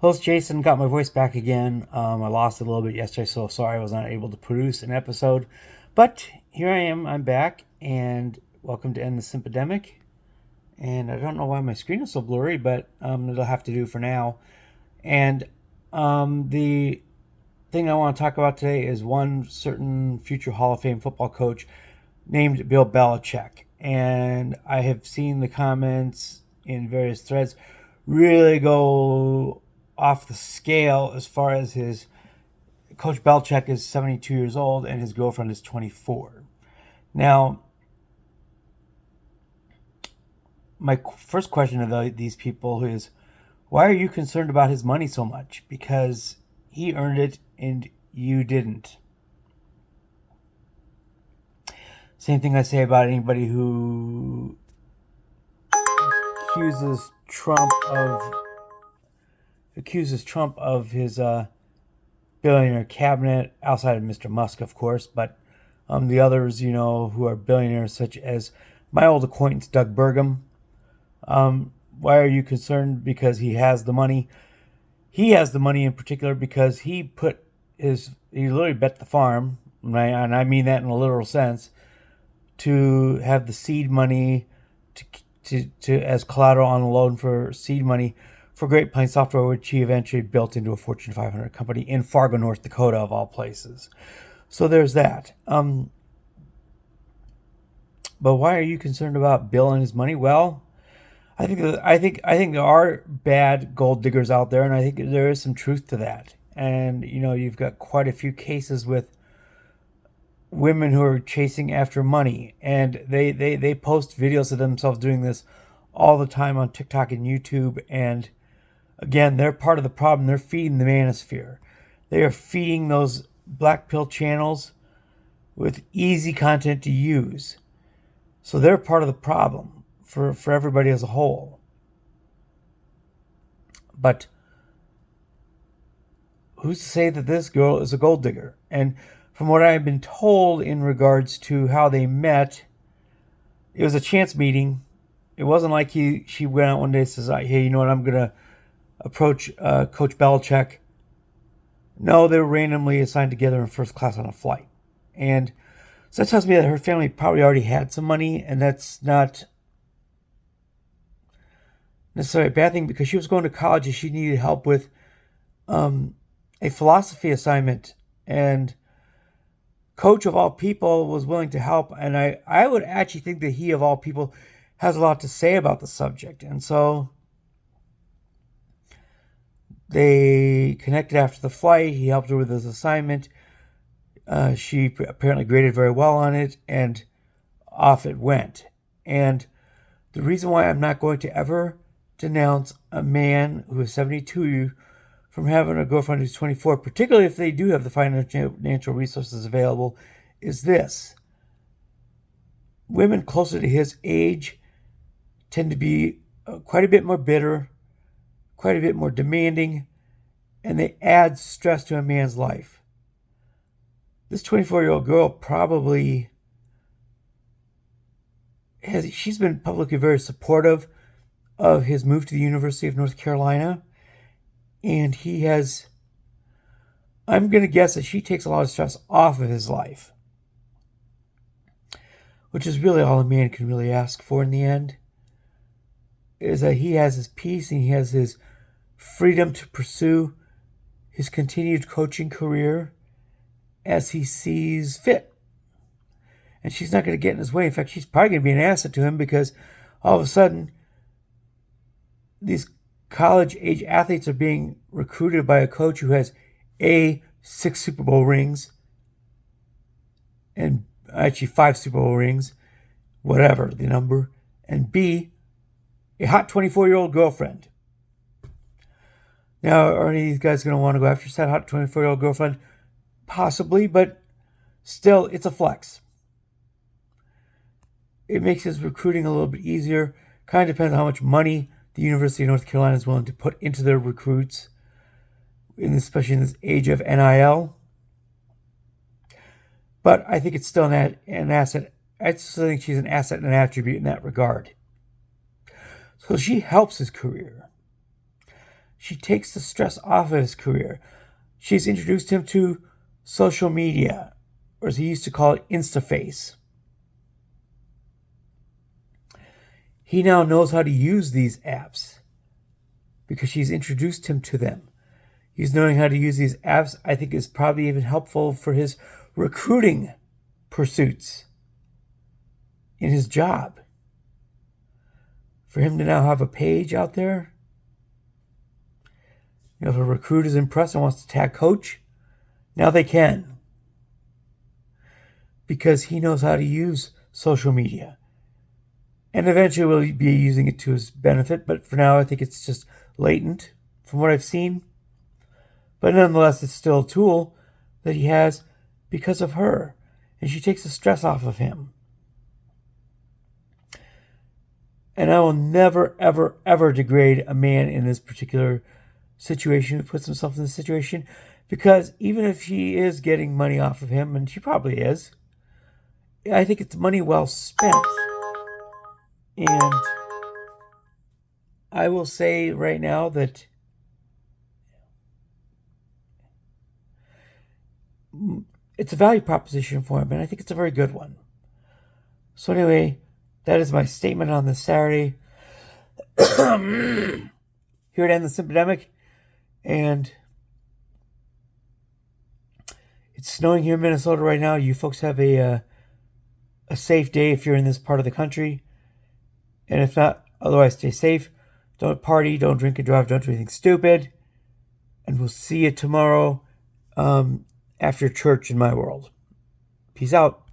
Host Jason, got my voice back again. I lost it a little bit yesterday, so sorry I was not able to produce an episode. But here I am, I'm back, and welcome to End the Simpademic. And I don't know why my screen is so blurry, but it'll have to do for now. And the thing I want to talk about today is one certain future Hall of Fame football coach named Bill Bellichick. And I have seen the comments in various threads really go off the scale as far as his Coach Bellichick is 72 years old and his girlfriend is 24. Now, my first question to these people is, why are you concerned about his money so much? Because he earned it and you didn't. Same thing I say about anybody who accuses Trump of his billionaire cabinet, outside of Mr. Musk, of course, but the others, who are billionaires, such as my old acquaintance Doug Burgum. Why are you concerned? Because he has the money. He has the money in particular because he literally bet the farm, right? And I mean that in a literal sense, to have the seed money to as collateral on a loan for seed money for Great Plains Software, which he eventually built into a Fortune 500 company in Fargo, North Dakota, of all places. So there's that. But why are you concerned about Bill and his money? Well, I think there are bad gold diggers out there, and I think there is some truth to that. And you've got quite a few cases with women who are chasing after money, and they post videos of themselves doing this all the time on TikTok and YouTube. And again, they're part of the problem. They're feeding the manosphere. They are feeding those black pill channels with easy content to use. So they're part of the problem for everybody as a whole. But who's to say that this girl is a gold digger? And from what I've been told in regards to how they met, it was a chance meeting. It wasn't like she went out one day and says, hey, you know what, I'm going to approach Coach Bellichick. No, they were randomly assigned together in first class on a flight. And so that tells me that her family probably already had some money, and that's not necessarily a bad thing, because she was going to college and she needed help with a philosophy assignment. And Coach, of all people, was willing to help. And I would actually think that he, of all people, has a lot to say about the subject. And so they connected after the flight. He helped her with his assignment. She apparently graded very well on it, and off it went. And the reason why I'm not going to ever denounce a man who is 72 from having a girlfriend who's 24, particularly if they do have the financial resources available, is this. Women closer to his age tend to be quite a bit more bitter, quite a bit more demanding, and they add stress to a man's life. This 24-year-old girl probably she's been publicly very supportive of his move to the University of North Carolina. And I'm going to guess that she takes a lot of stress off of his life, which is really all a man can really ask for in the end, is that he has his peace and he has his freedom to pursue his continued coaching career as he sees fit. And she's not going to get in his way. In fact, she's probably going to be an asset to him, because all of a sudden these college-age athletes are being recruited by a coach who has 6 Super Bowl rings, and actually 5 Super Bowl rings, whatever the number, and B, a hot 24-year-old girlfriend. Now, are any of these guys going to want to go after that hot 24-year-old girlfriend? Possibly, but still, it's a flex. It makes his recruiting a little bit easier. Kind of depends on how much money the University of North Carolina is willing to put into their recruits, especially in this age of NIL. But I think it's still an asset. I still think she's an asset and an attribute in that regard. So she helps his career. she takes the stress off of his career. She's introduced him to social media, or as he used to call it, InstaFace. He now knows how to use these apps because she's introduced him to them. He's knowing how to use these apps, I think, is probably even helpful for his recruiting pursuits in his job. For him to now have a page out there, if a recruit is impressed and wants to tag coach, now they can. Because he knows how to use social media. And eventually we'll be using it to his benefit, but for now I think it's just latent from what I've seen. But nonetheless, it's still a tool that he has because of her. And she takes the stress off of him. And I will never, ever, ever degrade a man in this particular situation who puts himself in this situation. Because even if she is getting money off of him, and she probably is, I think it's money well spent. And I will say right now that it's a value proposition for him, and I think it's a very good one. So anyway, that is my statement on this Saturday. Here to end the Simpademic, and it's snowing here in Minnesota right now. You folks have a safe day if you're in this part of the country, and if not, otherwise stay safe. Don't party, don't drink and drive, don't do anything stupid, and we'll see you tomorrow after church in my world. Peace out.